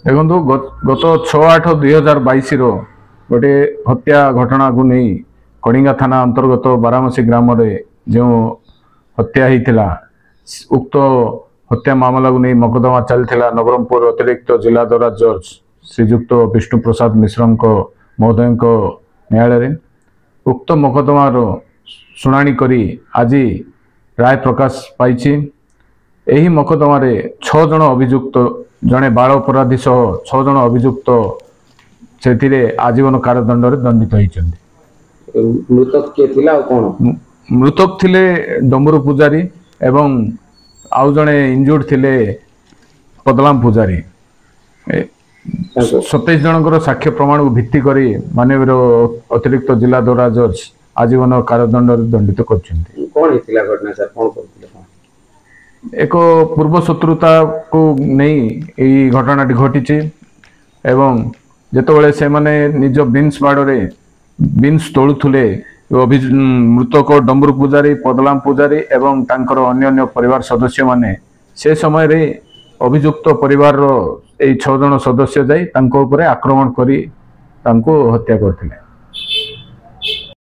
देखो गत 6/8/2022 गोटे हत्या घटना को नहीं कड़िंगा थाना अंतर्गत बारामसी ग्राम जो हत्या होता उक्त हत्या मामला को नहीं मकदमा चलता नवरंगपुर अतिरिक्त जिला दौरा जज श्रीजुक्त विष्णु प्रसाद मिश्र महोदय न्यायालय उक्त मकदमार शुणाणी करी आज राय प्रकाश पाई। यही मकदमा 6 जन अभियुक्त जड़े बाल अपराधी सह 6 जन अभियुक्त से आजीवन कारादंड दंडित होती। मृतक के थिला कौन मृतक थिले डमरू पूजारी एवं आउ जड़े इंजुर्ड थिले पदलाम पूजारी। 27 जनकर साक्ष्य प्रमाण को भित्ति करी माननीय अतिरिक्त जिला दौरा जज आजीवन कारादंड दंडित कर एक पूर्व शत्रुता को नहीं घटना घटी एवं जितेबाला से माने निज बिन्स बाड़े बिन्स तोलुले मृतक डम्बरू पूजारी पदलाम पूजारी एवं तांकर अन्य परिवार सदस्य माने से समय रे अभियुक्त परिवार 6 जन सदस्य जाई आक्रमण करी हत्या करथिले।